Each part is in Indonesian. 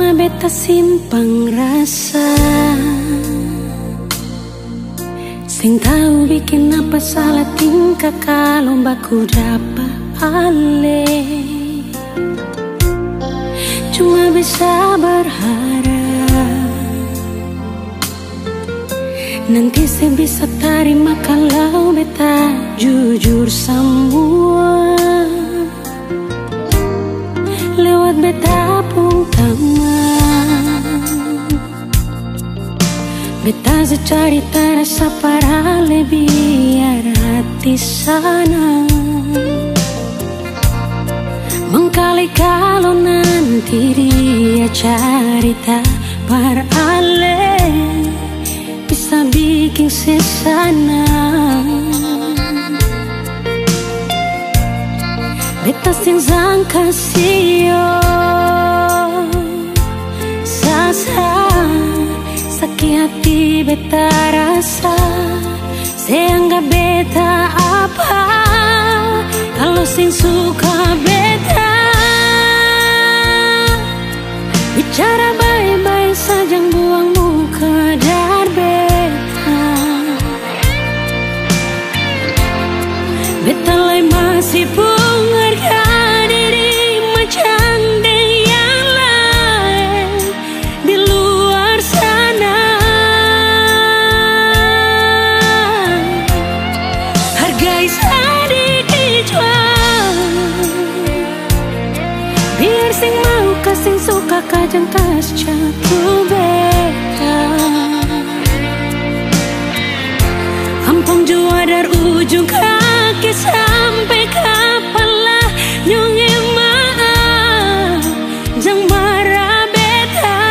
Cuma beta simpang rasa, sing tahu bikin apa salah tingkah kalau baku dapat ale. Cuma bisa berharap nanti saya bisa terima kalau beta jujur semua lewat beta pun taman. Beta secari terasa para biar hati sana mengkali kalau nanti dia cerita parale bisa bikin sesana. Beta sing sangka sio sasa sakit hati beta rasa seanggap beta apa kalau sing suka beta bicara baik-baik saja buang muka dar beta. Beta lai masih pun harga diri macam yang lain di luar sana. Hargai sedikit jual biar sing mau kasing suka kajang kas jatuh beta. Ampun jua dari ujung kaki sampai kepala nyonge maaf jangan marah beta.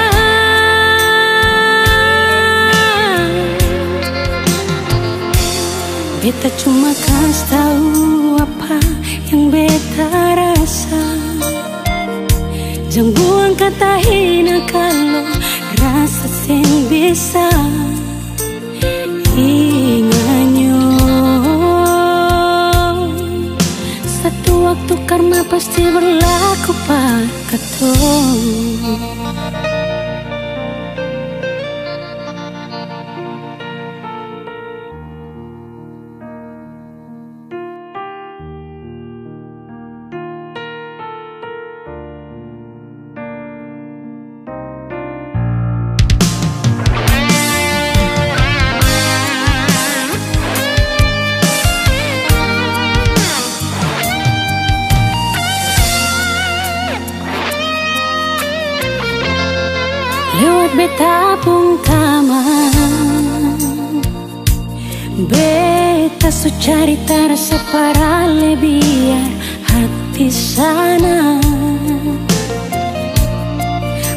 Beta cuma kasih tahu apa yang beta rasa. Jangan buang kata hina kalau rasa sing bisa inganyo. Satu waktu karma pasti berlaku pak katong. Lewat beta pun taman, beta su cari terasa parale biar hati sana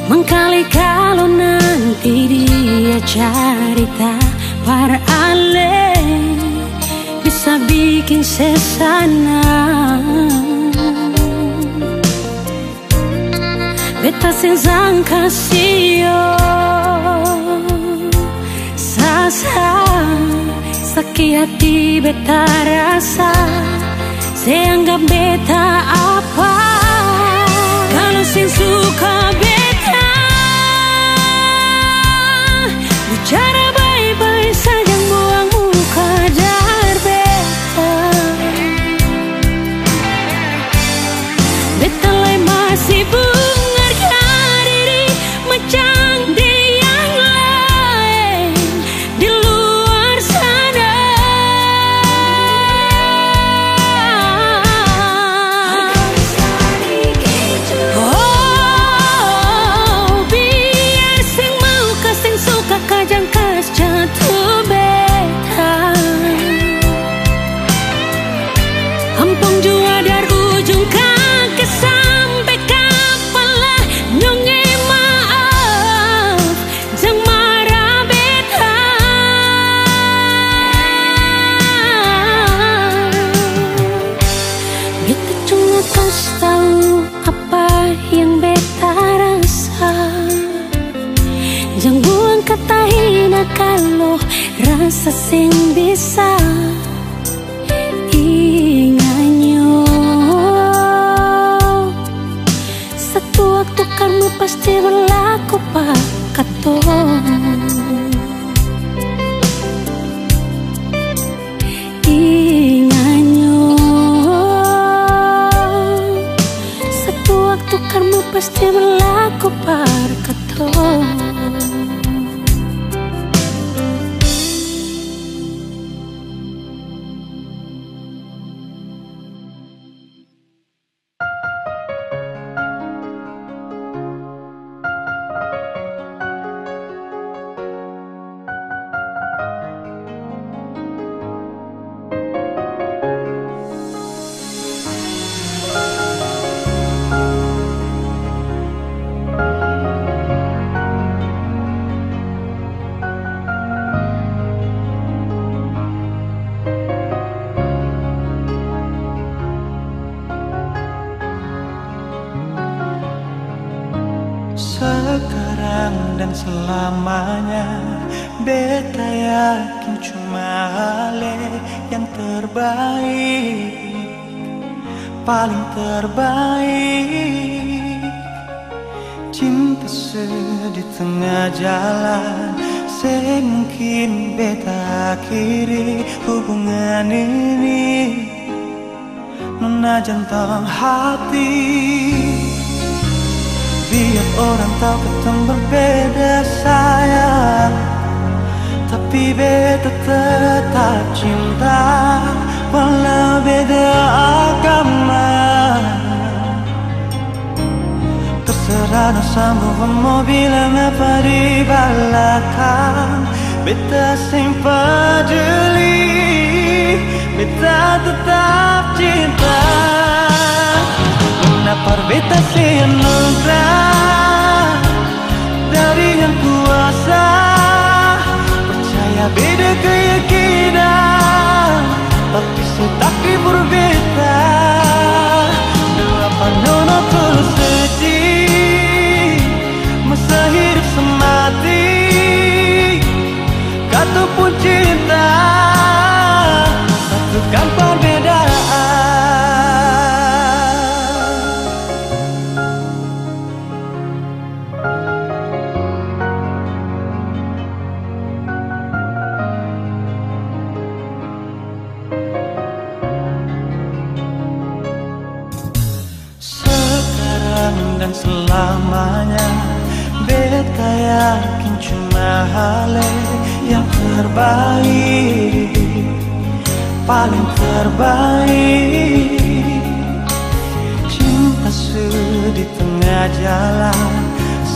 mengkali kalau nanti dia cerita parale bisa bikin sesana. Beta sing sangka sio sasa sakit hati beta rasa seanggap beta apa kalau sing suka beta bicara baik-baik saja buang muka dar beta. Beta lai masih kalau rasa sing bisa inganyo. Satu waktu karma pasti berlalu. berlaku pakato. Inganyo satu waktu karma pasti berlaku pakato. Sekarang dan selamanya beta yakin cuma Ale yang terbaik, paling terbaik. Cinta di tengah jalan, semungkin beta akhiri hubungan ini. Nona jantung hati, biar orang tahu kita berbeda sayang, tapi beta tetap cinta walau beda agama. Terserah sama mau bilang apa di belakang, beta sing peduli, beta tetap cinta. Kenapa beta sing anugerah dari yang kuasa, percaya beda keyakinan, tapi setakdir berbeda. Apa nona tulus sedih, masa hidup semati, kata pun cinta, satukan perbedaan. Dan selamanya beta yakin cuma Ale yang terbaik, paling terbaik. Cinta di tengah jalan,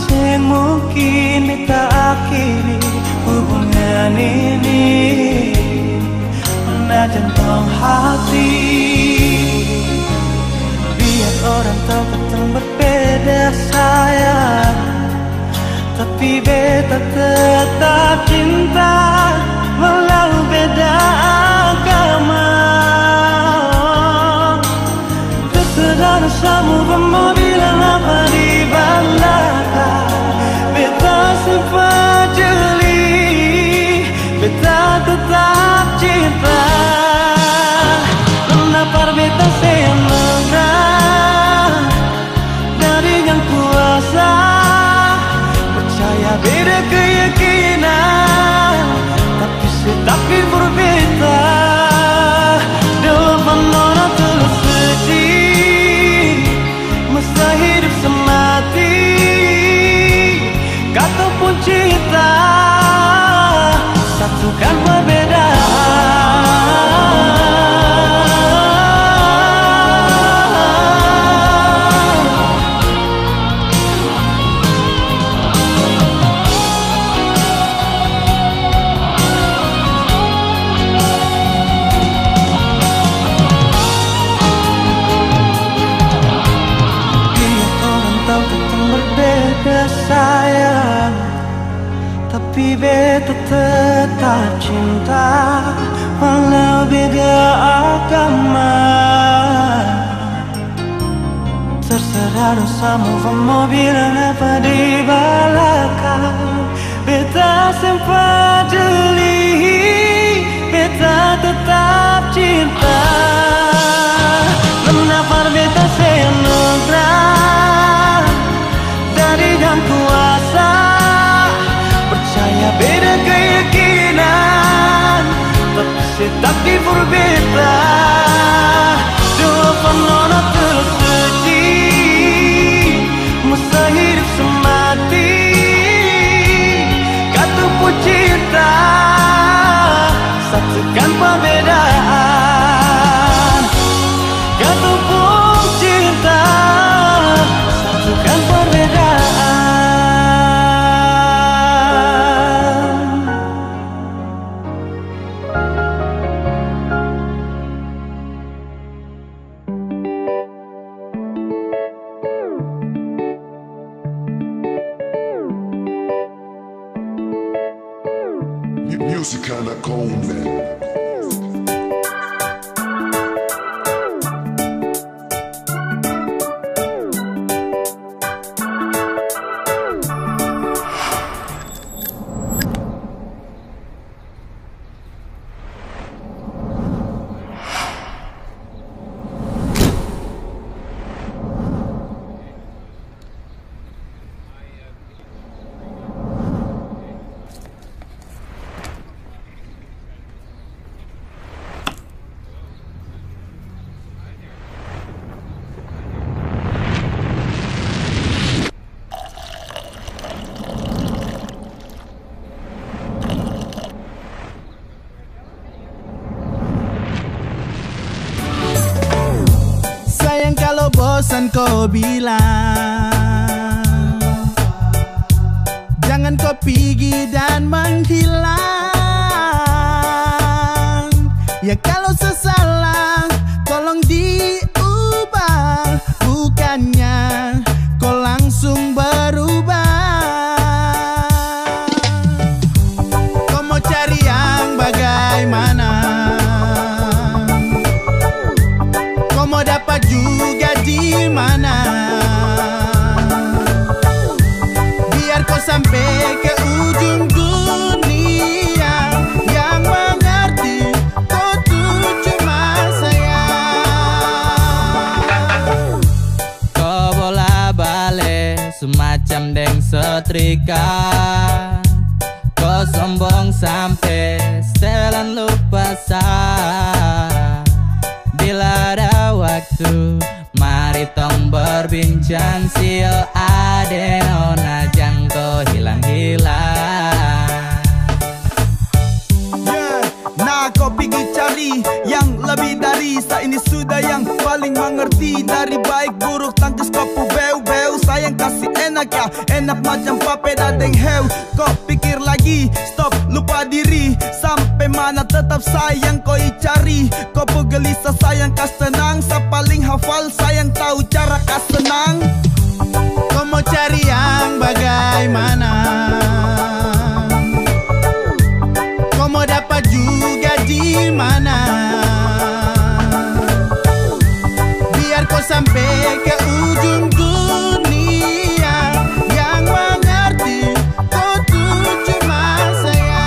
semungkin beta akhiri hubungan ini. Mana jantung hati, biar orang tahu kita berbeda sayang, tapi beta tetap cinta walau beda agama. Terserah sama mau bilang apa di belakang, beta sempat jeli, beta tetap cinta. Kenapa beta sayang dari yang kuasa, percaya beda keyakinan, tapi setakdir berbeda. Dalam nona tulus sedih, masa hidup semati, kata pun cinta, satukan perbedaan. Sayang, tapi beta tetap cinta walau beda agama. Terserah dosamu mau bilang apa di belakang, beta sempat jeli, beta tetap cinta. Kenapa beta senugrah dari yang kuasa, pussy kinda cold, man. Kalau bosan kau bilang, jangan kau pergi dan menghilang. Ya kalau sesalah tolong diubah, bukannya kau langsung berubah. Kau mau cari yang bagaimana? Kau mau dapat juga di mana? Biar kau sampai ke ujung dunia, yang mengerti kau tuh cuma saya. Kau bola balik semacam deng setrika. Kau sombong sampai setelan lupa sah. Bila ada waktu, mari tong berbincang. Sio adeno najang kau hilang-hilang. Nah kau pergi cari yang lebih dari saya ini, sudah yang paling mengerti. Dari baik buruk tangkis kau beu-beu. Sayang kasih enak ya, enak macam papeda deng heu. Kau pikir lagi, stop lupa diri. Sampai mana tetap sayang kau cari. Kau gelisah sayang kas tenang. Sa paling hafal sayang tahu cara kas tenang. Kau mau cari yang bagaimana? Kau mau dapat juga di mana? Biar kau sampai ke ujung dunia, yang mengerti kau tuh cuma saya.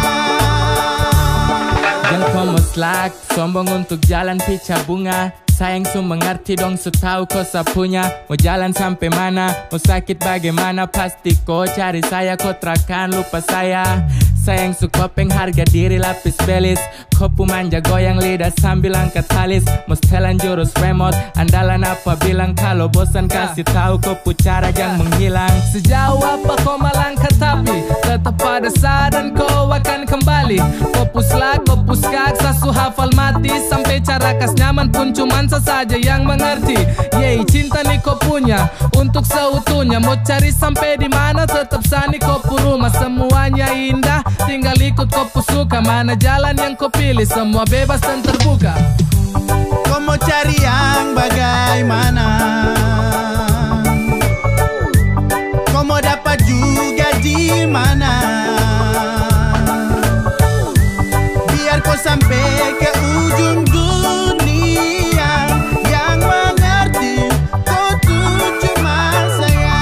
Yang kau muslak, sombong untuk jalan pica bunga. Sayang su mengerti dong, su tahu kau sapunya. Mau jalan sampai mana, mau sakit bagaimana, pasti kau cari saya. Kau terakan lupa saya. Sayang su kopeng harga diri lapis belis. Kopu manja goyang lidah sambil angkat talis. Mau setelan jurus remote, andalan apa bilang. Kalau bosan kasih tahu kopu cara jangan menghilang. Sejauh apa kau melangkah tapi tetap pada saat dan kau akan kembali. Kopu selak, kopu skak, sasu hafal mati. Sampai cara kas nyaman pun cuman saja yang mengerti. Yeay, cinta nih kau punya untuk seutuhnya. Mau cari sampai di mana tetap sani kopu rumah. Semuanya indah, tinggal ikut kopu suka. Mana jalan yang kau pilih, semua bebas dan terbuka. Kau mau cari yang bagaimana? Kau mau dapat juga di mana? Biar kau sampai ke ujung dunia, yang mengerti kau tuh cuma saya.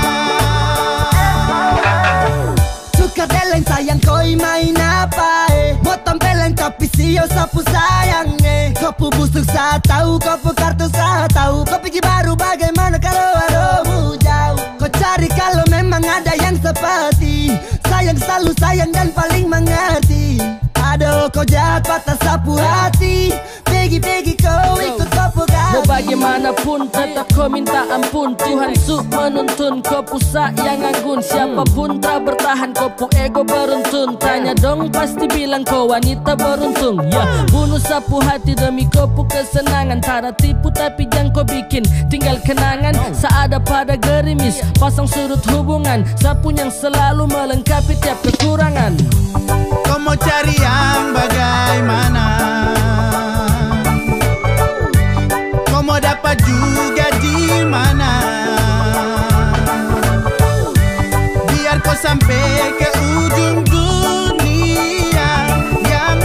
Suka deleng sayang kau main apa mau tampilin tapi sio sapu sayang Kau busuk saat tahu, kau kartu saat tahu. Kau pikir baru bagaimana kalau aduh jauh. Kau cari kalau memang ada yang seperti sayang, selalu sayang dan paling mengerti. Aduh kau jahat patah sapu hati. Pegi kau ikut kopu kami. Mau bagaimanapun tetap kau minta ampun. Tuhan su menuntun kau pusa yang anggun. Siapapun tak bertahan kopu ego beruntun. Tanya dong pasti bilang kau wanita beruntung. Ya bunuh sapu hati demi kopu kesenangan. Tara tipu tapi jangan kau bikin tinggal kenangan. Seada pada gerimis pasang sudut hubungan. Sapu yang selalu melengkapi tiap kekurangan. Kau mau cari yang bagaimana? Kau mau dapat juga di mana? Biar kau sampai ke ujung dunia, yang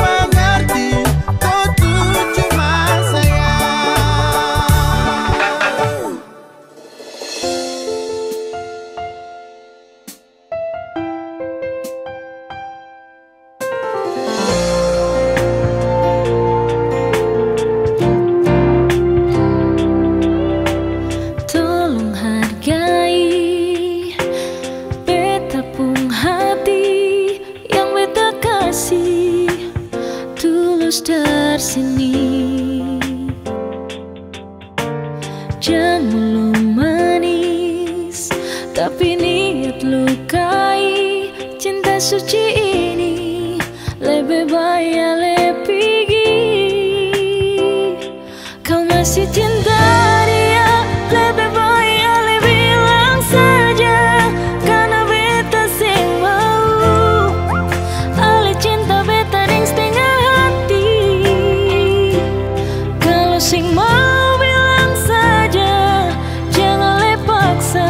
Jangan lu manis, tapi niat lukai. Cinta suci ini lebih baik lebih pergi. Kau masih cinta dia, lebih baik le bilang saja. Karena beta sing mau ale cinta beta ding setengah hati. Kalau sing mau bilang saja, jangan le paksa.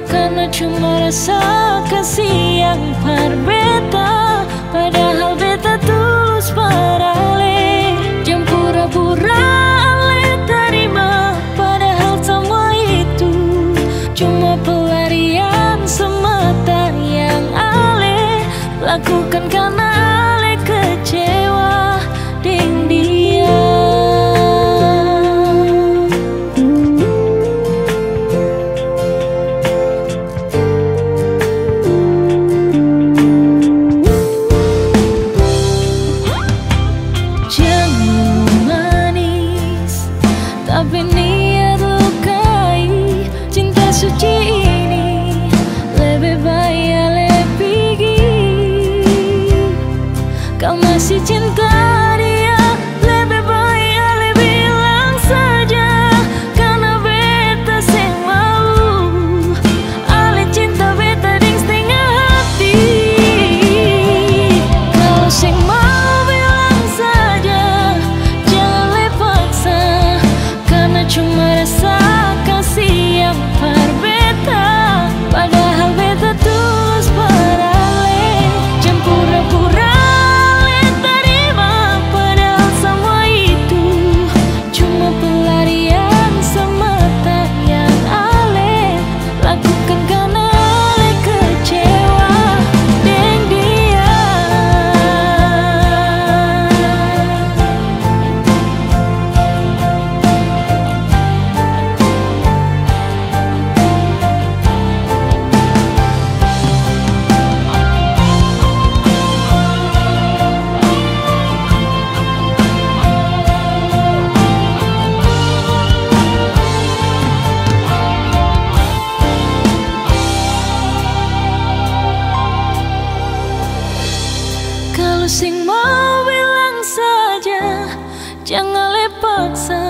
Karena cuma rasa kasih yang berbeda. Padahal beta tulus parale. Jangan pura-pura ale terima. Padahal semua itu cuma pelarian semata yang ale lakukan karena ale kecewa dengan dia. Tapi niat lukai. Cinta suci ini lebih baik lebih pergi. Kau masih cinta dia, lebih baik le bilang saja. Karena beta sing mau ale cinta beta ding setengah hati. Kalau sing mau bilang saja, jangan le paksa. Cuma rasa kasih yang berbeda. Padahal beta tulus parale. Jangan pura-pura le terima. Padahal semua itu cuma pelarian semata yang ale lakukan karena ale kecewa dengan dia. Kalau sing mau bilang saja, jangan le paksa.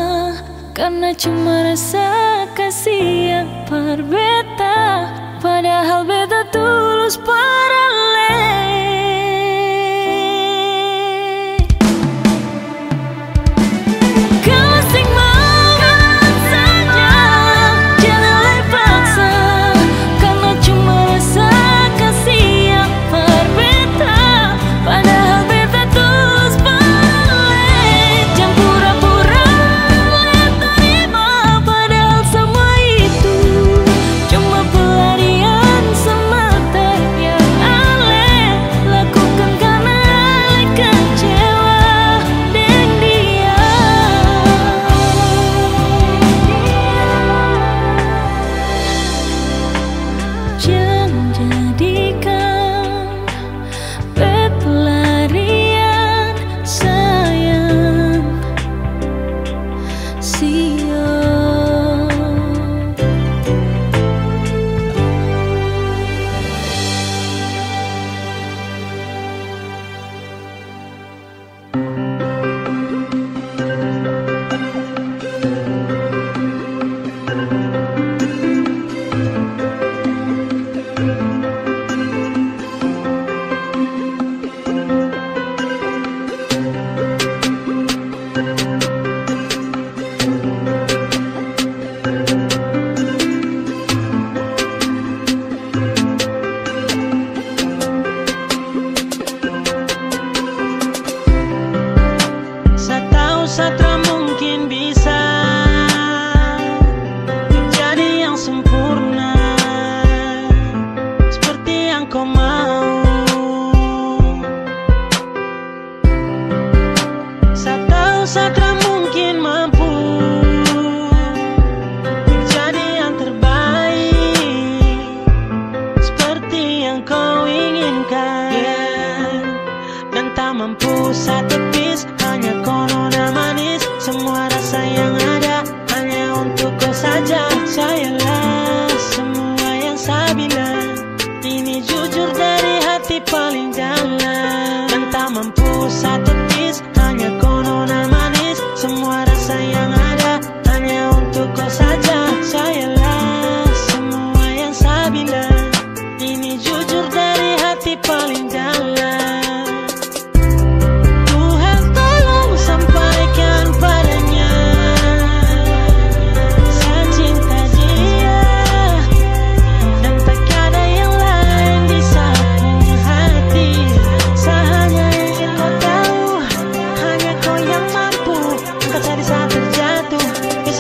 Karena cuma rasa kasih yang berbeda. Padahal beta tulus parale. Kalau sing mau bilang saja, jangan le paksa. Karena cuma rasa kasih yang berbeda. Padahal beta tulus parale. Jangan pura-pura le terima. Padahal semua itu cuma pelarian semata yang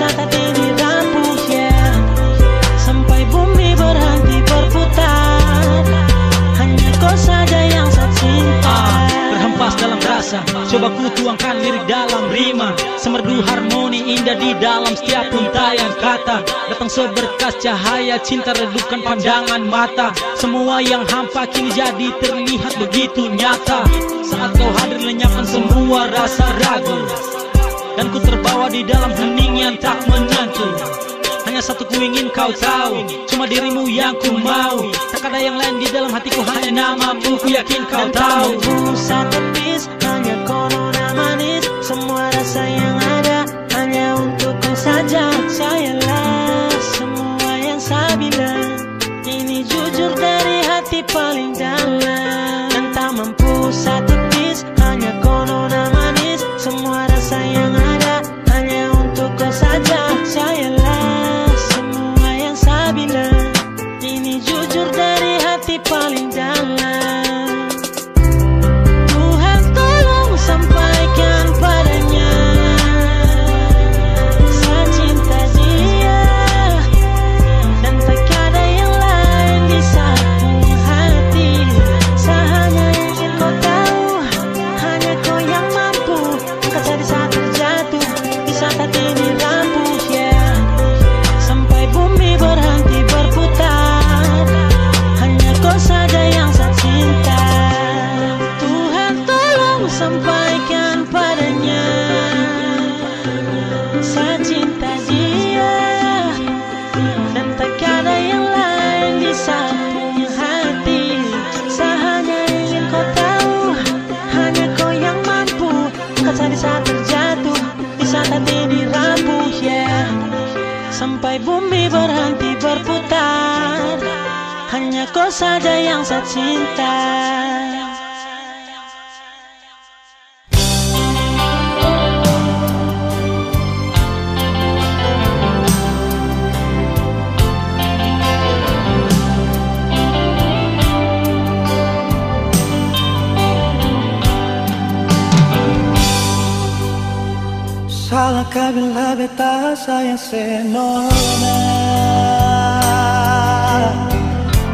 saat hati dirampung, yeah. Sampai bumi berhenti berputar, hanya kau saja yang saya cinta. Berhempas dalam rasa, coba ku tuangkan lirik dalam rima. Semerdu harmoni indah di dalam setiap untayan kata. Datang seberkas cahaya cinta redupkan pandangan mata. Semua yang hampa kini jadi terlihat begitu nyata. Saat kau hadir lenyapkan semua rasa ragu, dan ku terbawa di dalam hening yang tak menentu. Hanya satu ku ingin kau tahu, cuma dirimu yang ku mau. Tak ada yang lain di dalam hatiku, hanya namamu ku yakin kau tahu. Saat tepis hanya corona manis, semua rasa yang ada hanya untukku saja. Sayalah semua yang saya bilang, ini jujur dari hati paling dalam. Dan tak mampu saat tepis hanya corona manis, semua rasa yang ada hanya untukku saja. Sayalah semua yang saya bilang, ini jujur dari hati paling dalam. Tuhan tolong sampaikan padanya, saya cinta dia, dan tak ada yang lain di satu hati. Saya hanya ingin kau tahu, hanya kau yang mampu angkat saya di saat terjatuh, di saat hati dirampung, yeah. Sampai bumi berhenti berputar, hanya kau saja yang saya cinta. Tuhan tolong sampaikan padanya, saya cinta dia, dan tak ada yang lain di satu hati. Saya hanya ingin kau tahu, hanya kau yang mampu angkat saya di saat terjatuh, di saat hati dirampung, yeah. Sampai bumi berhenti berputar, hanya kau saja yang saya cinta. Salahkah bila beta sayang senona?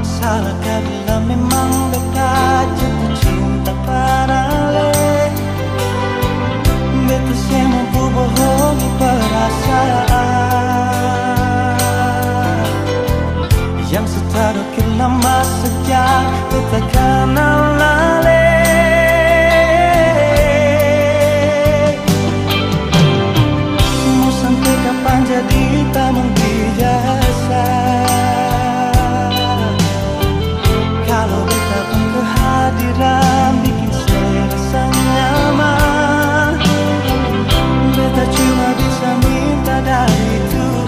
Salahkah bila memang beta jatuh cinta padale? Beta semua bohongi perasaan yang setara lama sejak beta kenal lale. Jadi tamang biasa, kalau beta pun kehadiran bikin saya rasa nyaman. Beta cuma bisa minta dari Tuhan,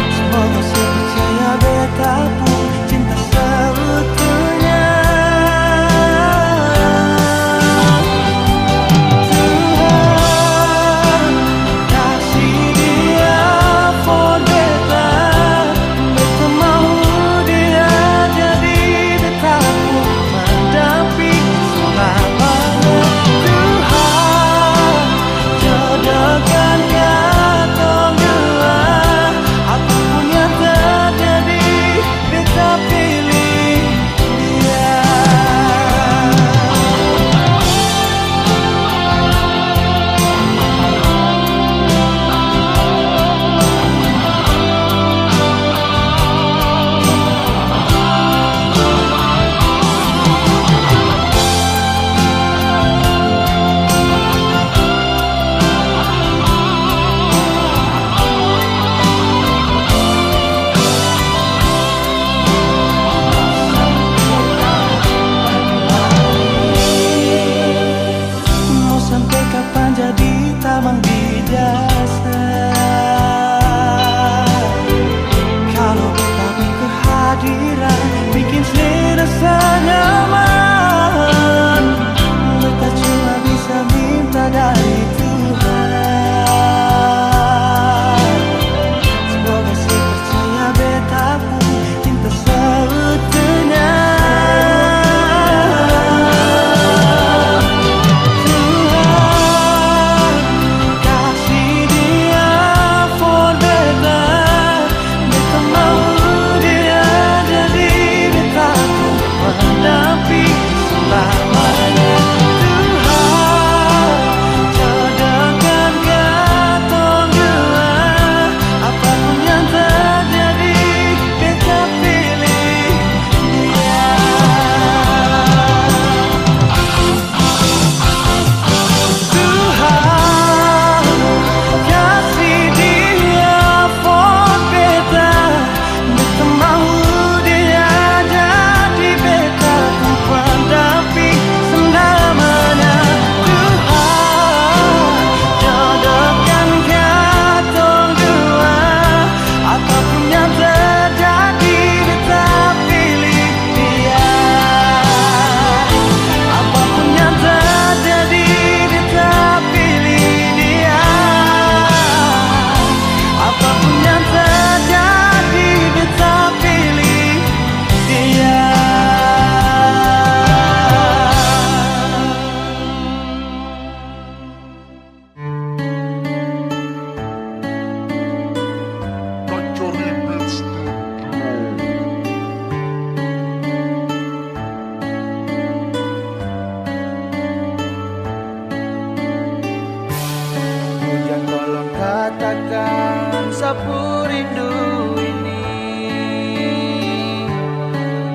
semoga saya percaya beta pun cinta seutuhnya. katakan sapu rindu ini,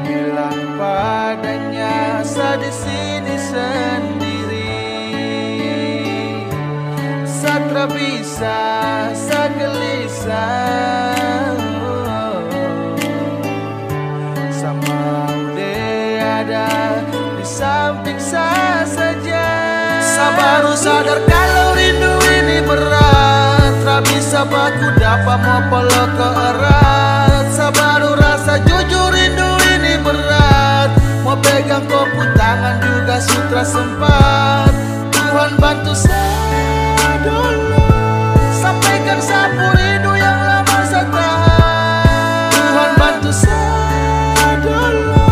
bilang padanya saya di sini sendiri. Saya bisa, saya gelisah, sama udah ada di samping saya saja. Saya baru sadar kalau rindu ini berat, tak bisa baku dapat mau peluk ke erat. Saya baru rasa jujur rindu ini berat, mau pegang kopu tangan juga sutra sempat. Tuhan bantu saya dulu, sampaikan sapu rindu yang lama saya tahan. Tuhan bantu saya dulu,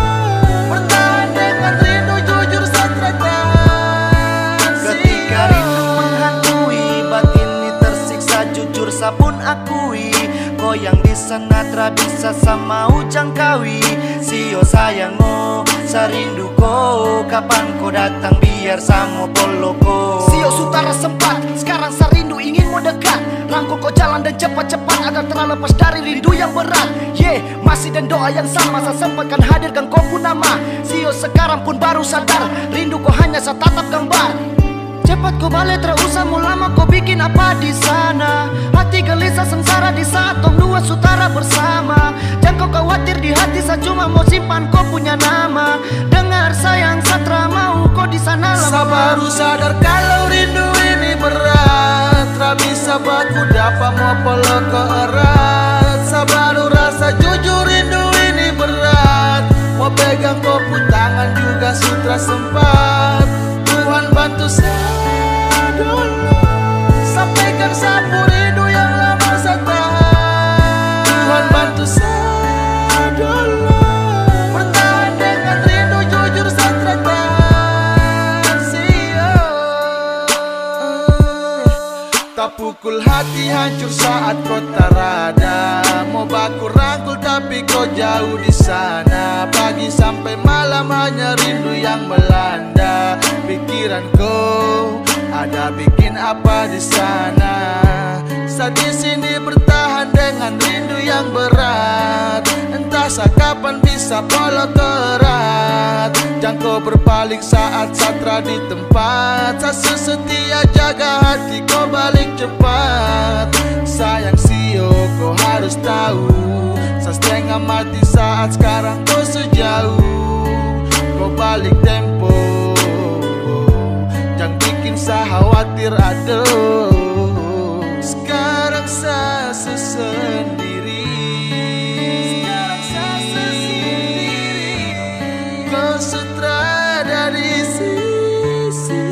bertahan dengan rindu jujur saya tertahan. Ketika rindu menghantui, batin ini tersiksa jujur saya pun akui. Goyang di sana tra bisa sama ujang kawi. Sio sayang oh, saya rindu ko, kapan kau datang biar sama poloko. Sio sutara sempat, sekarang saya rindu ingin mau dekat. Rangkul kau jalan dan cepat-cepat agar terlepas dari rindu yang berat. Masih dan doa yang sama saya sempatkan hadirkan kau pun nama. Sio sekarang pun baru sadar, rindu kau hanya saya tatap gambar. Cepat kau balik terusah mau lama kau bikin apa di sana. Hati gelisah sengsara di saat tong dua sutara bersama. Jangan kau khawatir di hati saya cuma mau simpan kau punya nama. Dengar sayang satra mau kau di sana lama. Saya baru sadar kalau rindu ini berat, tak bisa baku dapat mau peluk ke erat. Saya baru rasa jujur rindu ini berat, mau pegang kopu tangan juga sutra sempat. Tuhan bantu saya dulu, sampaikan sapu rindu yang lama saya tahan. Tuhan bantu saya dulu, bertahan dengan rindu jujur saya tertahan. Tak pukul hati hancur saat kau tak ada. Mau baku rangkul tapi kau jauh di sana. Pagi sampai malam hanya rindu yang melanda. Pikiranku ada bikin apa di sana. Saya di sini bertahan dengan rindu yang berat. Entah saya kapan bisa polok erat. Jangan kau berpaling saat satra di tempat. Saya setia jaga hati kau balik cepat. Sayang Sio kau harus tahu, saya setengah mati saat sekarang kau sejauh. Kau balik tempo, jangan bikin saya khawatir aduh. Sekarang saya sendiri, sekarang saya sendiri. Kau sutra dari sisi,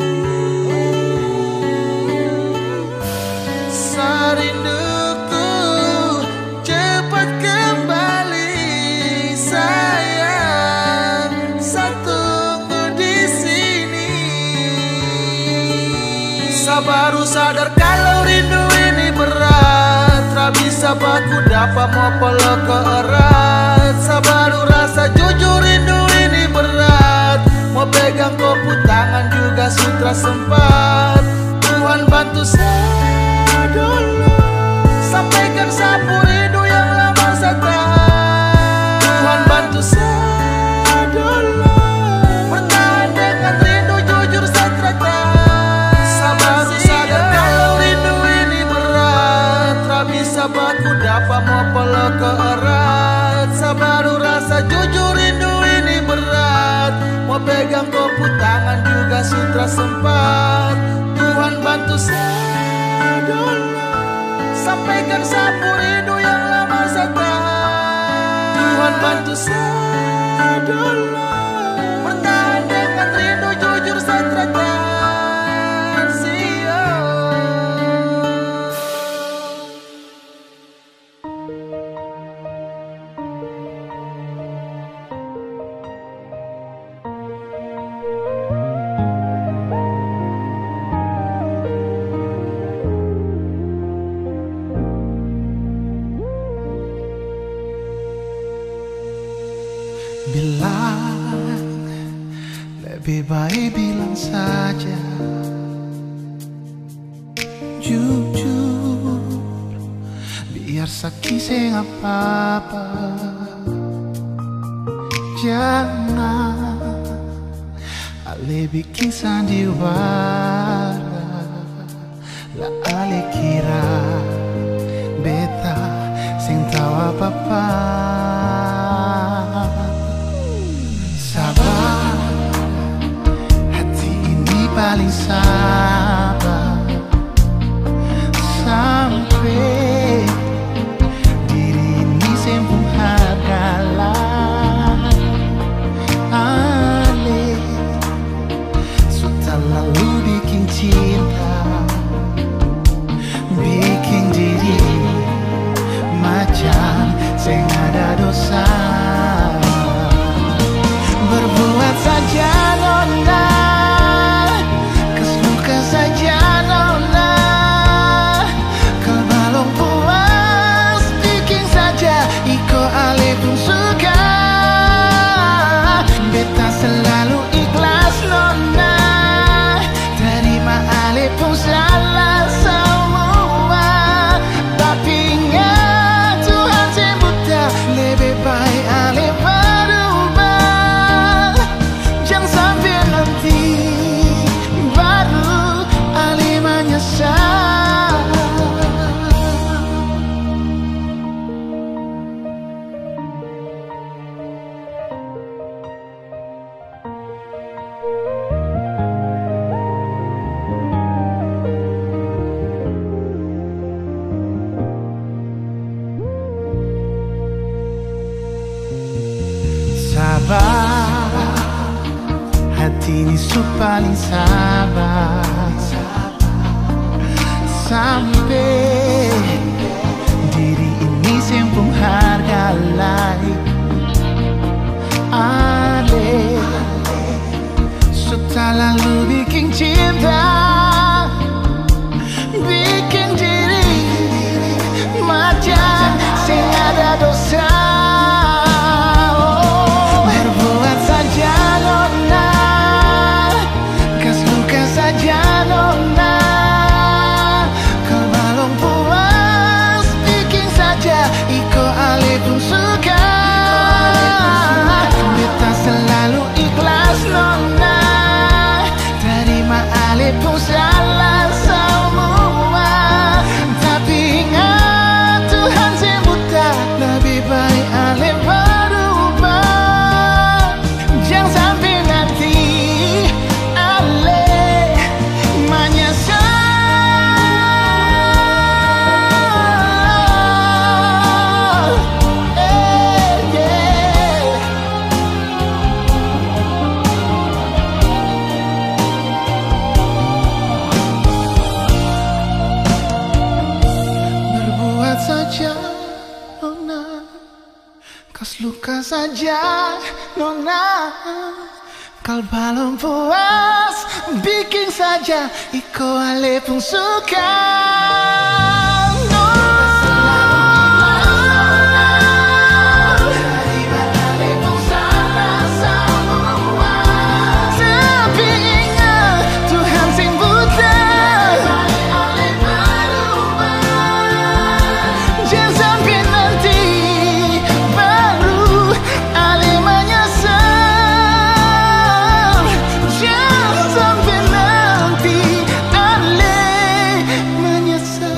saya rinduku cepat kembali. Sayang, saya tunggu di sini. Saya baru sadar kalau rindu ini berat, tak bisa baku dapat mau peluk ke erat. Saya baru rasa jujur rindu ini berat, mau pegang kopu tangan juga sutra sempat. Tuhan bantu saya dulu, sampaikan sapu rindu yang lama saya tahan. Tuhan bantu saya dulu, bertahan dengan rindu jujur saya tertahan. Saya baru sadar kalau rindu ini berat, tak bisa baku dapat mau peluk ke erat. Saya baru rasa jujur rindu ini berat, mau pegang kopu tangan juga sutra sempat. Tuhan bantu saya dulu, sampaikan sapu rindu yang lama saya tahan. Tuhan bantu saya dulu, bertahan dengan rindu jujur saya tertahan. Bilang, lebih baik bilang saja jujur. sakit sing apa-apa. Jangan ale bikin sandiwara, lah ale kira beta sing tahu apa-apa. Sabar, hati ini paling sabar sampai diri ini sempung hargalah. Ale sudah lalu bikin cinta, bikin diri macam sing ada dosa. Berbuat saja nona, kesuka saja nona. Kau belum puas, bikin saja iko ale pun suka. Beta selalu ikhlas nona, terima ale pun salah semua. Tapi ingat Tuhan sembuta, lebih baik ale berubah. Jangan sampai nanti baru ale menyesal. Sabar, hati ini paling sabar sampai diri ini sempung harga lain. Ale sudah lalu bikin cinta, bikin diri macam sing ada dosa. Berbuat saja nona, kas luka saja nona. Kau belum puas, bikin saja iko ale pun suka. Beta selalu ikhlas nona, terima ale pun salah semua. Tapi ingat Tuhan sembuta, lebih baik ale berubah. Jangan sampai nanti ale menyesal. Berbuat saja nona, kas luka saja nona. Kal belum puas, bikin saja iko ale pun suka. Tapi ingat Tuhan sing buta, jangan sampai nanti baru ale menyesal. Jangan sampai nanti ale menyesal.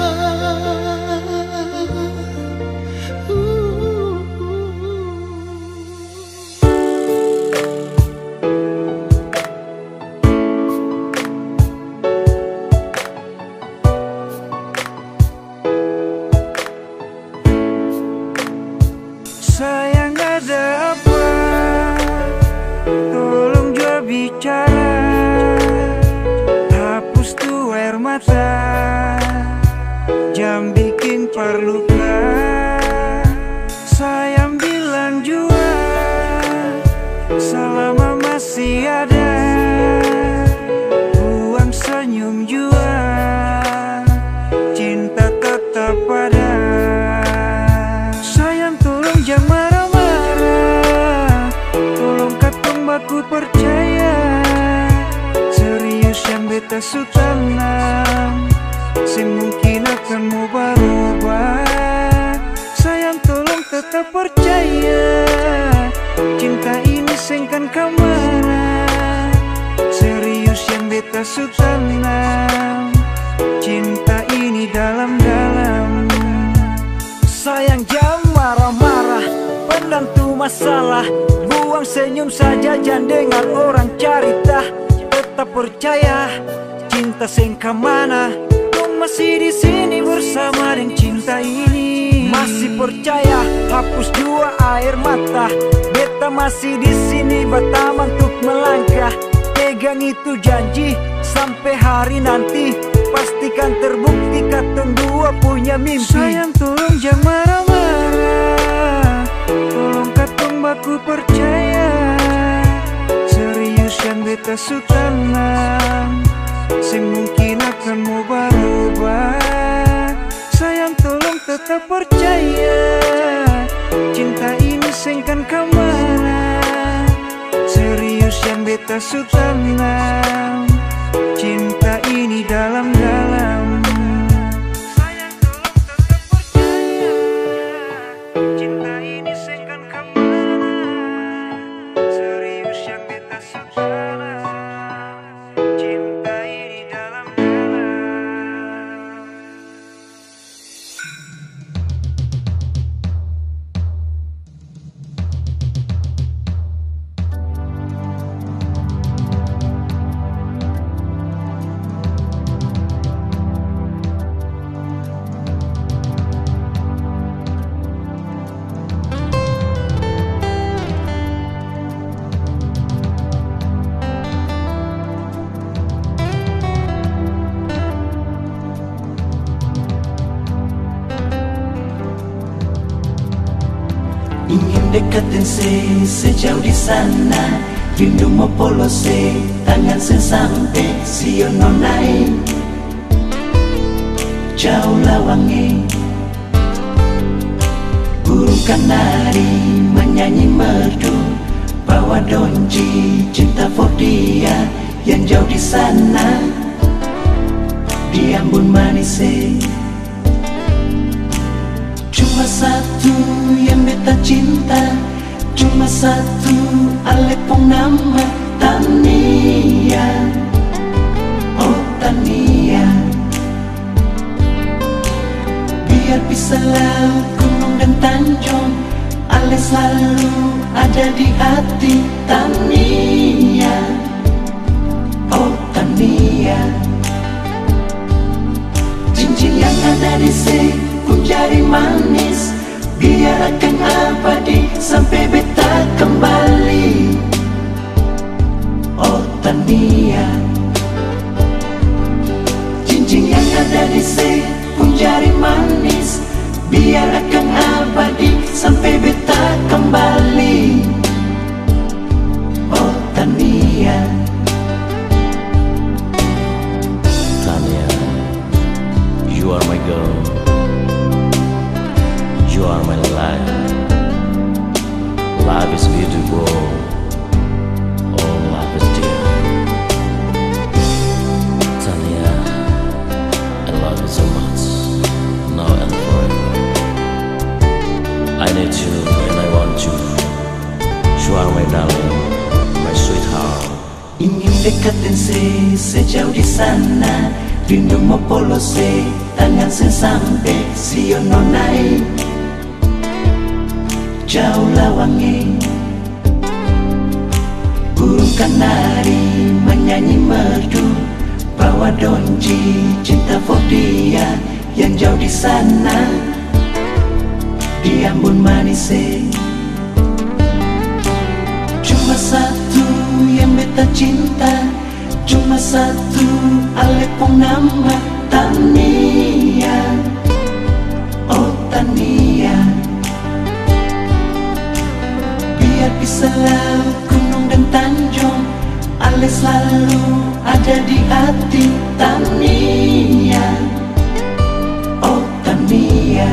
Sayang ada apa? Tolong jawab bicara. Hapus tuh air mata, jangan bikin perluka. Sayang bilang jua, selama masih ada. Buang senyum jua, cinta tetap ada. Sayang tolong jangan marah-marah, tolong katong baku percaya. Serius yang beta su tanam, semungkin akan mau berubah. jajan dengan orang carita. Tetap percaya cinta sing kemana, kau masih di sini bersama dengan cinta ini. Masih percaya hapus jua air mata, beta masih di sini bertaman untuk melangkah. Pegang itu janji sampai hari nanti, pastikan terbukti katong dua punya mimpi. Sayang tolong jangan marah-marah, tolong katong baku percaya. Serius yang beta su tanam, sing mungkin akan mau berubah. Sayang tolong tetap percaya, cinta ini sing kan kemana. Serius yang beta su tanam, cinta ini dalam-dalam. Sayang tolong tetap percaya, cinta ini sing kan kemana. Serius yang beta su tanam, cinta ini dalam-dalam. Ingin deketin sejauh di sana, rindu mau polose, tangan sampai sio nonai. Jauh lawangi, burung kanari menyanyi merdu, bawa donji cinta for dia yang jauh di sana, di Ambon manis. Cuma satu yang beta cinta, cuma satu alepong nama Tania. Oh Tania, biar bisa laut, gunung dan tanjung, Ale selalu ada di hati Tania. Oh Tania, cincin yang ada di pun jari manis, biar akan abadi sampai beta kembali. Oh Tania, cincin yang ada di pun jari manis, biar akan abadi sampai beta kembali. Oh Tania, Tania, you are my girl. You are my life. Life is beautiful. Oh, life is dear. Tania, I love you so much, now and forever. I need you and I want you. You are my darling, my sweetheart. ingin deketin sejauh di sana, rindu mau polose, tangan sampai sio nonai. Jauh lawangi, burung kanari menyanyi merdu, bawa donji cinta for dia yang jauh di sana, di Ambon manis. Cuma satu yang beta cinta, cuma satu alepong nama Tania. Oh Tania, biar bisa laut, gunung dan tanjung, Ale selalu ada di hati Tania. Oh Tania,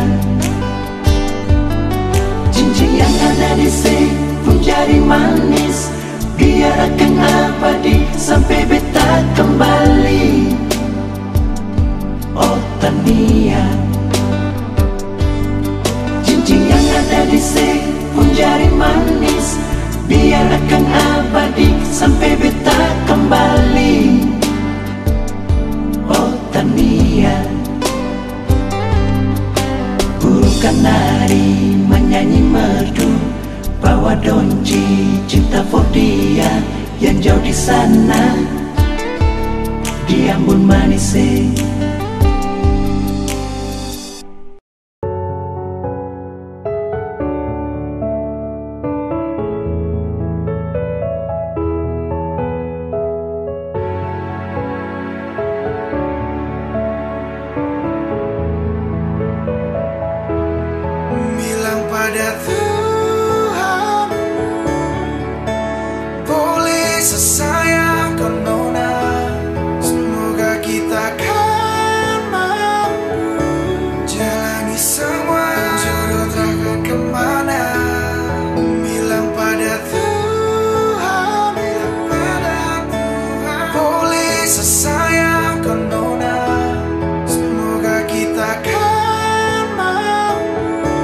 cincin yang ada di pun jari manis, biar akan abadi sampai beta kembali. Oh Tania, cincin yang ada di pun jari manis, biar akan abadi sampai beta kembali. Oh Tania, burung kanari menyanyi merdu, bawa donji cinta for dia yang jauh di sana di Ambon manis. Bilang pada Tuhan, boleh sesayang kau nona, semoga kita kan mampu jalani semua jodoh takkan kemana. Bilang pada Tuhan, boleh sesayang kau nona, semoga kita kan mampu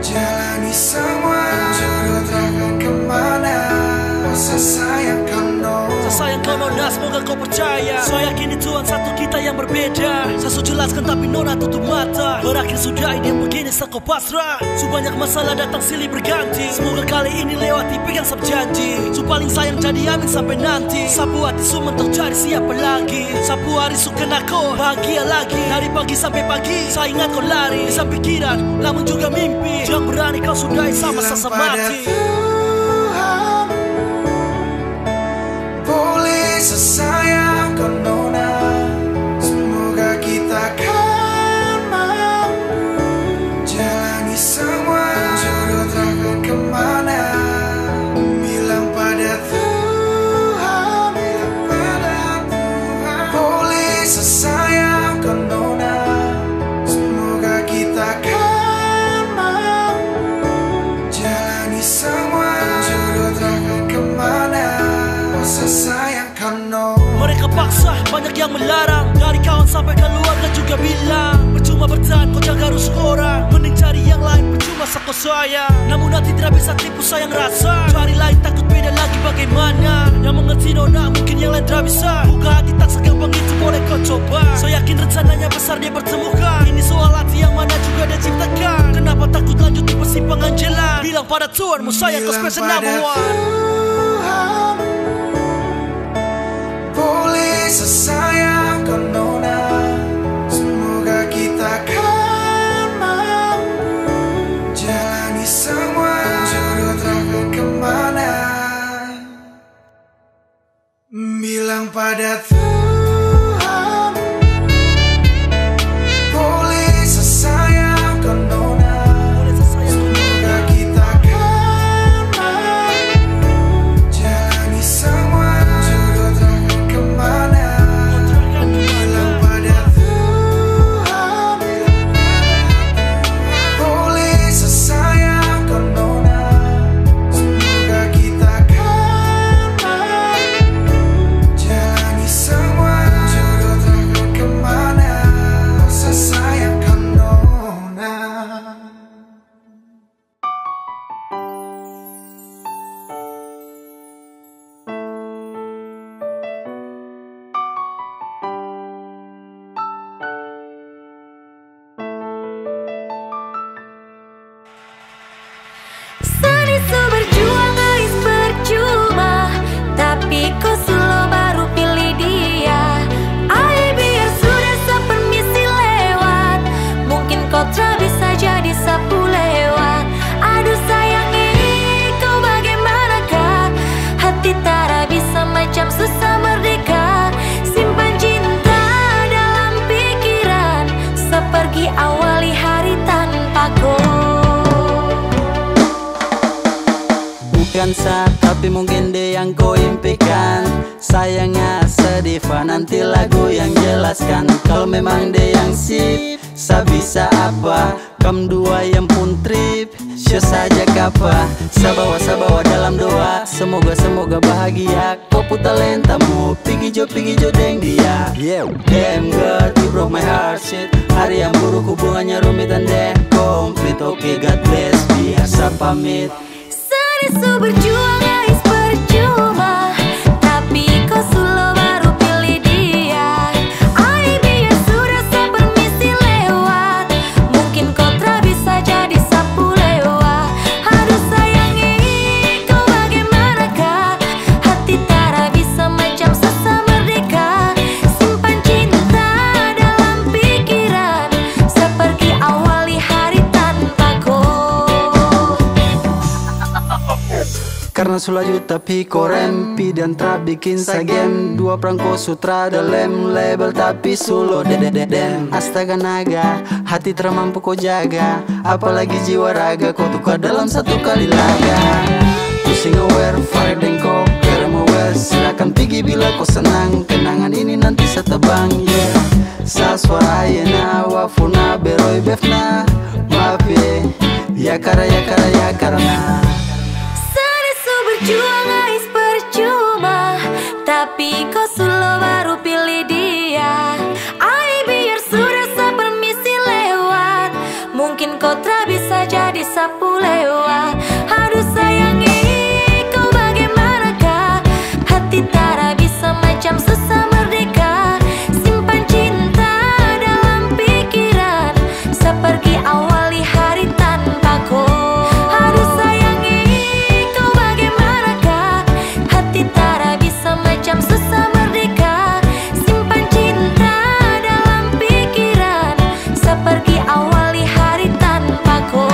jalani semua jodoh takkan kemana. Sesayang kau nona, sesayang kau nona, semoga kau percaya. Saya yakin di Tuhan satu kita yang berbeda. Saya sudah jelaskan tapi nona tutup mata. Berakhir sudah ini begini kau pasrah. Sebanyak masalah datang silih berganti. Semoga kali ini lewati pegang sab janji. Su paling sayang jadi amin sampai nanti. Sapu hati su mentok cari siapa lagi. Sapu hari su kena kau bahagia lagi. Dari pagi sampai pagi saya ingat kau lari. Bisa pikiran namun juga mimpi. Jangan berani kau sudahi sama sasa mati. boleh sesayang kau nona, semoga kita kan mampu jalani semua jodoh takkan kemana. Bilang pada Tuhan, boleh sesayang kau nona, semoga kita kan mampu jalani semua jodoh takkan kemana. Sayang kau nona. Mereka paksa, banyak yang melarang. Dari kawan sampai keluarga juga bilang percuma bertahan, kau jaga rusuk orang. Mending cari yang lain, percuma sako sayang. Namun nanti tidak bisa tipu sayang rasa. Cari lain takut beda lagi bagaimana. Yang mengerti nona mungkin yang lain tidak bisa. Buka hati tak segampang itu boleh kau coba. Saya yakin rencananya besar dia pertemukan. Ini soal hati yang mana juga dia ciptakan. Kenapa takut lanjut di persimpangan jalan. Bilang pada Tuhanmu sayang kau special number one. Boleh sesayang kau nona, semoga kita kan mampu jalani semua jodoh takkan kemana. Bilang pada Tuhan, boleh sesayang kau nona, semoga kita kan mampu jalani semua jodoh takkan kemana. Bilang pada Tuhan, boleh sesayang kau nona, semoga kita kan mampu jalani semua jodoh takkan kemana. Sesayang kau nona. Sani su berjuang guys percuma, tapi kau selalu baru pilih dia. Ay biar sudah sepermisi lewat, mungkin kau tak bisa jadi sapu lewat. Aduh sayangi kau bagaimanakah, hati tak bisa macam susah merdeka. Simpan cinta dalam pikiran, sepergi awali hari tanpa kau. Bukan saat tapi mungkin dia yang kau impikan. Sayangnya sedih nanti lagu yang jelaskan. Kalau memang dia yang sip, saya bisa apa? Kamu dua yang pun trip, show saja kapa. Sabawa dalam doa, semoga bahagia. Kau pun talentamu, pigi jo deng dia. Damn God, you broke my heart shit. Hari yang buruk hubungannya rumit dan deh komplit. Oke God bless, biasa pamit. Su berjuang guys percuma, tapi kau selalu baru pilih dia. Ay biar sudah sepermisi lewat, mungkin kau tak bisa jadi sapu lewat. Aduh sayangi Karena sulaju tapi korempi dan tra bikin sagem. Dua perangko sutra dalam label tapi sulo dedededem. Astaga naga, hati termampu kau jaga. Apalagi jiwa raga kau tukar dalam satu kali laga. Pusing aware, fire dan kau kerem aware. Silakan pergi bila kau senang. Kenangan ini nanti setebang, yeah. Sa suara ayana, wafuna beroi befna. Maaf ya karena Serisu berjuang ais percuma, tapi kau sulo baru pilih dia. Ai biar sudah sepermisi lewat, mungkin kau tak bisa jadi sapu lewat. Aduh sayangi, kau bagaimanakah? Hati tak bisa macam susah merdeka. Simpan cinta dalam pikiran, seperti awali hari tanpaku. Aduh sayangi, kau bagaimanakah? Hati tak bisa macam susah merdeka. Simpan cinta dalam pikiran, seperti awali hari tanpaku.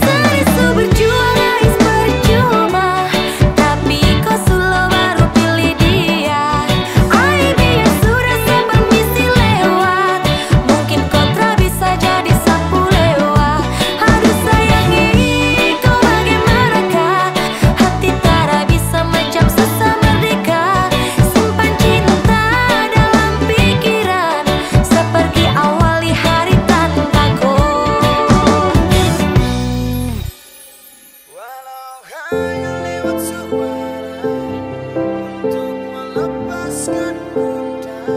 Serisu berjuang ais percuma, tapi kau sulo baru pilih dia. Ai biar sudah sepermisi lewat, mungkin kau tak bisa jadi sapu lewat. Aduh sayangi, kau bagaimanakah? Hati tak bisa macam susah merdeka. Simpan cinta dalam pikiran, seperti awali hari tanpaku. Walau hanya lewat suara untuk melepaskan bunda,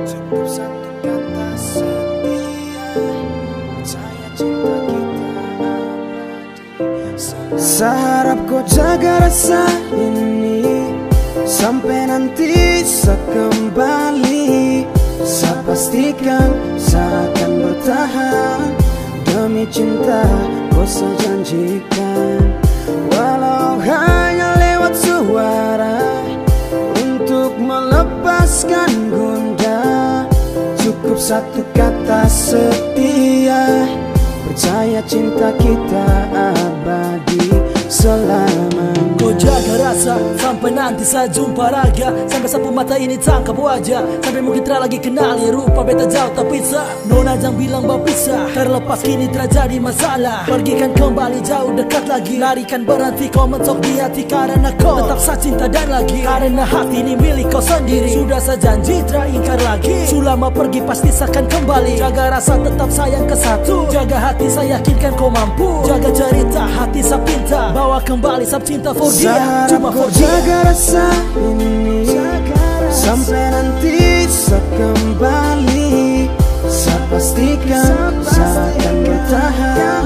cukup satu kata setia. Percaya cinta kita abadi. Seharap kau jaga rasa ini sampai nanti saya kembali. Saya pastikan saya akan bertahan demi cinta. Kau saya janjikan, walau hanya lewat suara untuk melepaskan gundah. Cukup satu kata setia. Percaya cinta kita abadi selamanya. Kau jaga rasa sampai nanti saya jumpa raga. Sampai sapu mata ini tangkap wajah. Sampai mungkin tak lagi kenali rupa beta jauh tak bisa. Nona jangan bilang berpisah, terlepas kini terjadi masalah. Pergikan kembali jauh dekat lagi. Larikan berhenti kau mentok di hati. Karena kau tetap saya cinta dan lagi. Karena hati ini milik kau sendiri. Sudah saya janji tak ingkar lagi. Selama pergi pasti saya akan kembali. Jaga rasa tetap sayang ke satu. Jaga hati saya yakinkan kau mampu. Jaga cerita hati saya pinta. Bawa kembali sab cinta for dia. Cuma for dia. Jaga rasa ini sampai nanti saya kembali. Saya pastikan saya akan bertahan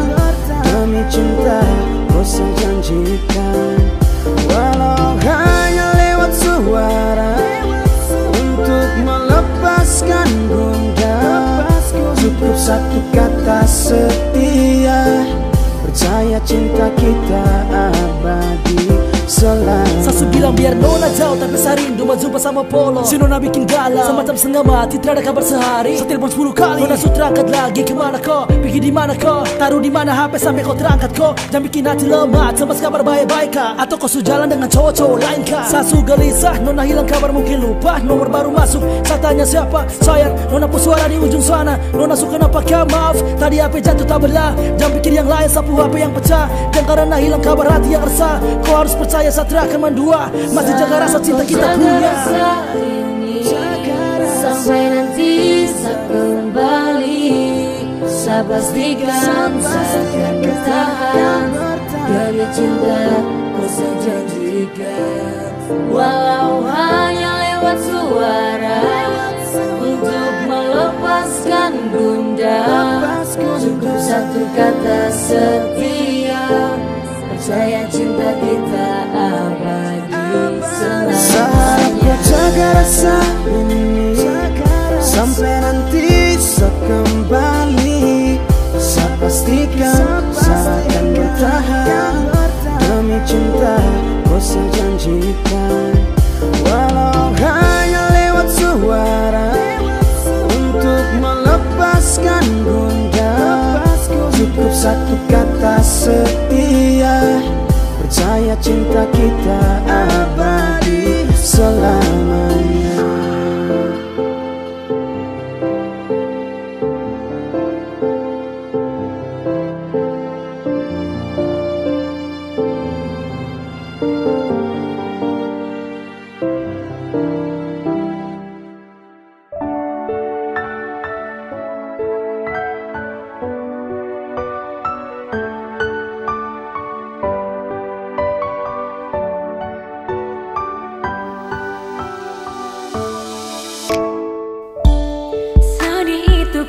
demi cinta. Kau saya janjikan, walau hanya lewat suara untuk melepaskan gundah. Cukup satu kata setia. Percaya cinta kita abadi selamanya. Sasu bilang biar nona jauh tapi saya rindu mau jumpa sama Polo. Si nona bikin galau semacam setengah mati, tidak ada kabar sehari. Saya telepon 10 kali, nona sudah terangkat lagi. Kemana kau? Pergi di mana kau? Taruh di mana HP sampai kau terangkat kau? Jangan bikin hati lemah, sembas kabar baik-baik kah? Atau kau sudah jalan dengan cowok-cowok lain kah? Sasu gelisah, nona hilang kabar mungkin lupa. Nomor baru masuk, saya tanya siapa? Sayang, nona pun suara di ujung sana. Nona suka nampaknya maaf, tadi HP jatuh tak belah. Jangan pikir yang lain, sapu HP yang pecah. Dan karena hilang kabar hati yang resah, kau harus percaya saya akan mendua. Masih jaga rasa cinta kita punya. Rasa ini sampai nanti saya kembali. Saya pastikan saya akan bertahan demi cinta. Kau saya janjikan, walau hanya lewat suara untuk melepaskan gundah. Cukup satu kata setia. Percaya cinta kita abadi selamanya. Saat kau jaga rasa ini sampai nanti saya kembali. Saya pastikan saya akan bertahan demi cinta. Kau saya janjikan, walau hanya lewat suara untuk melepaskan gundah. Cukup satu kata cinta setia, percaya cinta kita abadi selamanya.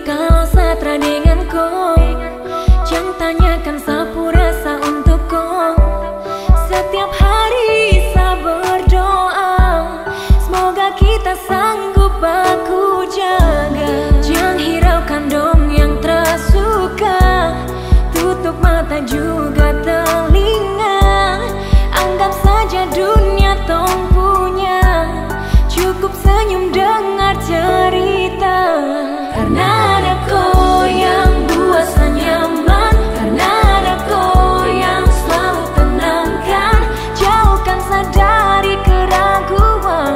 Kalau satra dengan kau, jangan tanyakan sapu rasa untuk kau. Setiap hari saya berdoa, semoga kita sanggup baku jaga. Jangan hiraukan dong yang tersuka, tutup mata juga telinga. Anggap saja dunia tong punya, cukup senyum dengar cerita. Karena ada kau yang buat saya nyaman, karena ada kau yang selalu tenangkan, jauhkan saya dari keraguan,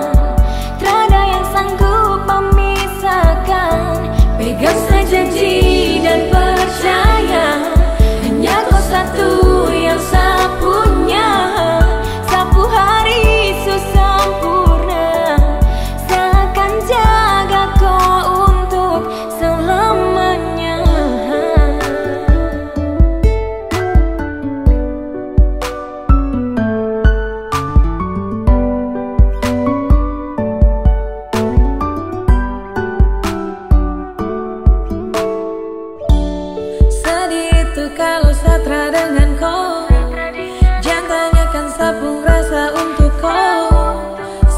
tiada yang sanggup memisahkan. Pegang saya janji dan percaya, hanya kau satu yang saya punya. Sapu hari sempurna, saya akan jaga kau untuk selamanya. Sedih itu kalau satra dengan kau, jangan tanyakan sapu rasa untuk kau.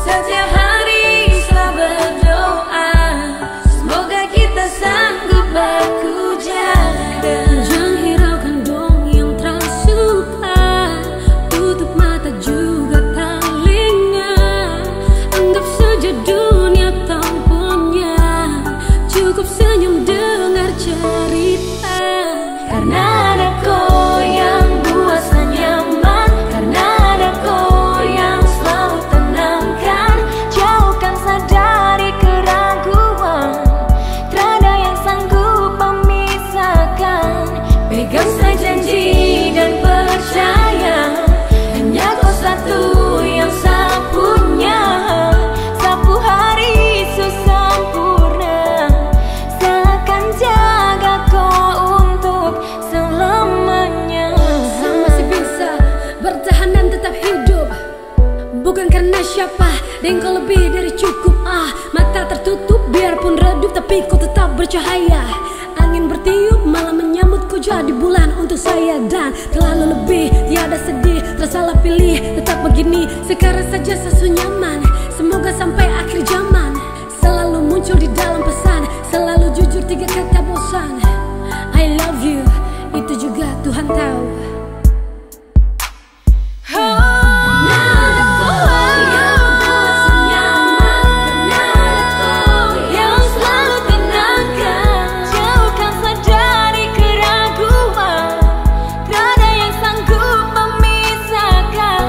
Setiap hari saya berdoa, semoga kita sanggup baku jaga. Jangan hiraukan dong yang tersuka, tutup mata juga telinga. Anggap saja dunia tak punya, cukup senyum dengar cerita. Karena ada kau yang buat saya nyaman, karena ada kau yang selalu tenangkan, jauhkan saya dari keraguan, tiada yang sanggup memisahkan. Pegang saya janji dan percaya, hanya kau satu yang saya punya. Sapu hari sempurna, saya akan jaga kau untuk selamanya. Saya masih bisa bertahan dan tetap hidup, bukan karena siapa, dan kau lebih dari cukup. Mata tertutup biarpun redup, tapi kau tetap bercahaya. Angin bertiup malah menyambutku jadi bulan untuk saya. Dan terlalu lebih, tiada sedih, tersalah pilih. Tetap begini, sekarang saja sesu nyaman. Semoga sampai akhir zaman selalu muncul di dalam pesan, selalu jujur, 3 kata bosan. I love you, itu juga Tuhan tahu. Yang selalu tenangkan, jauhkan saya dari keraguan, tiada yang sanggup memisahkan.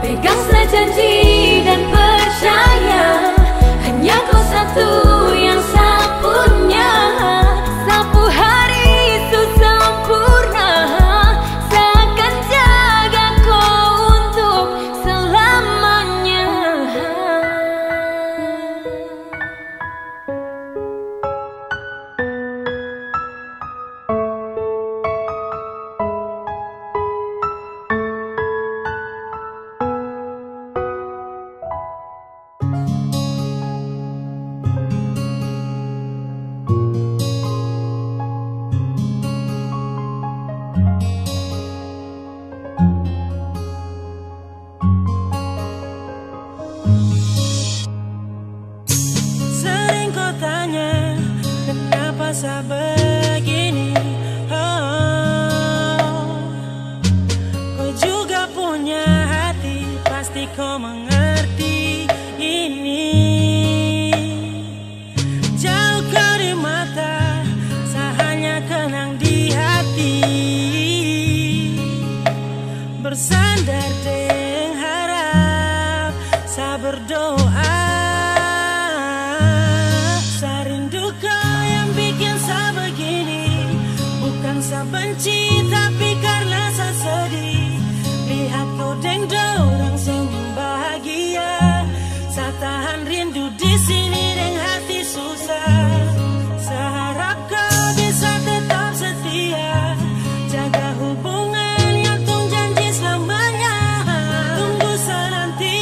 Pegang saya janji dan percaya, hanya kau satu yang saya punya. Sapu hari sempurna, saya akan jaga kau untuk selamanya. Sering kau tanya, kenapa saya begini? Kau juga punya hati, pasti kau mengerti ini. Jauh kau di mata, saya hanya kenang di hati. standar deng harap sa berdoa. Sa rindu kau yang bikin sa begini, bukan sa benci tapi karena sa sedih. Lihat kau deng dorang senyum bahagia, sa tahan rindu di sini deng hati susah. Sa harap kau bisa tetap setia, jaga hubungan yang tung janji selamanya. Tunggu sa nanti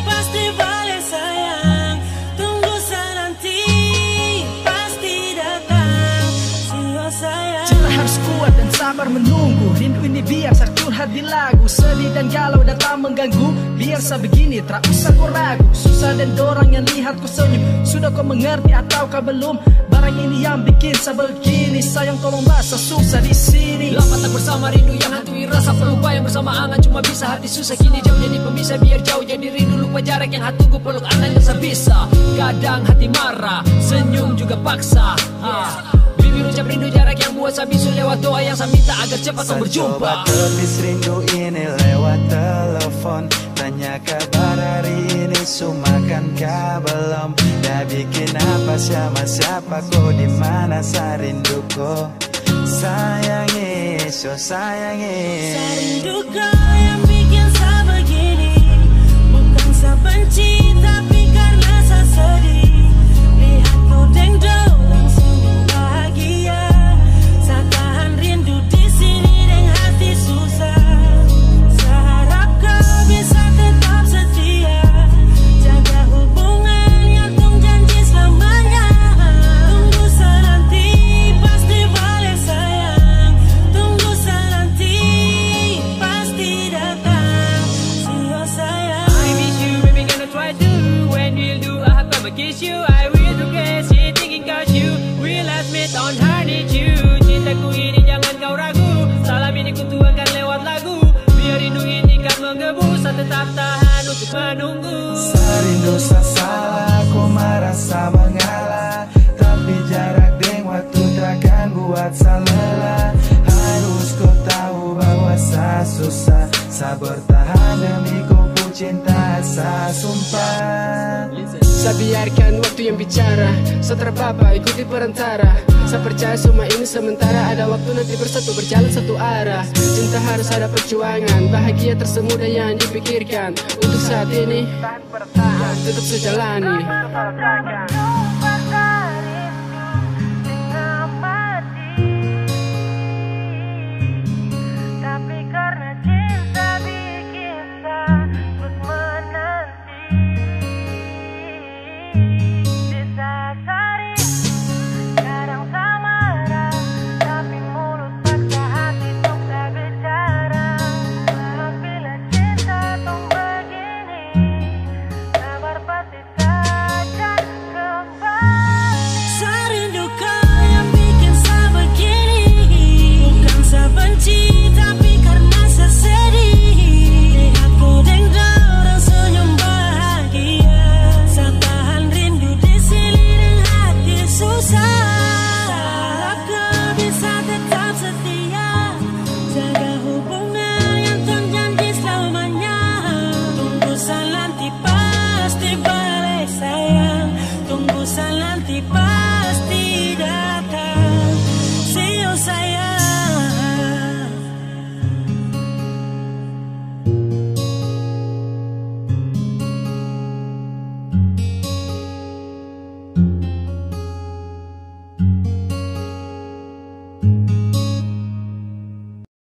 pasti balik sayang, tunggu sa nanti pasti datang. Sio sayang. Cinta harus kuat dan sabar menunggu, rindu ini biar sa curhat di lagu. Sedih dan galau datang mengganggu, biar sa begini tak usah kau ragu. Susah dan dorang yang lihat kau senyum, sudah kau mengerti ataukah belum? Barang ini yang bikin sa begini, sayang tolong masa susah di sini. Lama tak bersama, rindu yang hantui rasa, pelupa yang bersama angan cuma bisa hati susah. Kini jauh jadi pemisah, biar jauh jadi rindu, lupa jarak yang hati tunggu peluk anak yang sebisa. Kadang hati marah, senyum juga paksa. Bibir ucap rindu, jarak yang buat sa bisu, lewat doa yang sa minta agar cepat kau berjumpa. Coba tepis rindu ini lewat telepon, tanya kabar hari ini, sumakan kah belum? Dah bikin apa sama siapa, kau di mana sa rindu kau? Sayangi, so sayangi. Sa rindu kau yang bikin sa begini, bukan sa benci tapi karena sa sedih. Lihat kau deng dorang senyum bahagia, sa tahan rindu di sini deng hati susah. Sa harap kau bisa tetap setia, jaga hubungan yang tung janji selamanya. Tunggu sa nanti pasti balik sayang, tunggu sa nanti pasti datang. Sio sayang. I miss you, baby, gonna try to. When we'll do, I have to kiss you. I will do crazy, thinking cause you will admit on her need you. Cintaku ini jangan kau ragu, salam ini ku tuangkan lewat lagu. Biar rindu ini kan menggebu, sa tetap tahan untuk menunggu. Sa rindu sa salah, ku merasa mengalah, tapi jarak deng waktu takkan buat sa lelah. Harus kau tahu bahwa sa susah, sa bertahan demi kau pun cinta, sa sumpah. Sa biarkan waktu yang bicara, sa terpapa ikuti perantara. Sa percaya semua ini sementara, ada waktu nanti bersatu berjalan satu arah. Cinta harus ada perjuangan, bahagia tersemudah yang dipikirkan. Untuk saat ini tetap sejalani.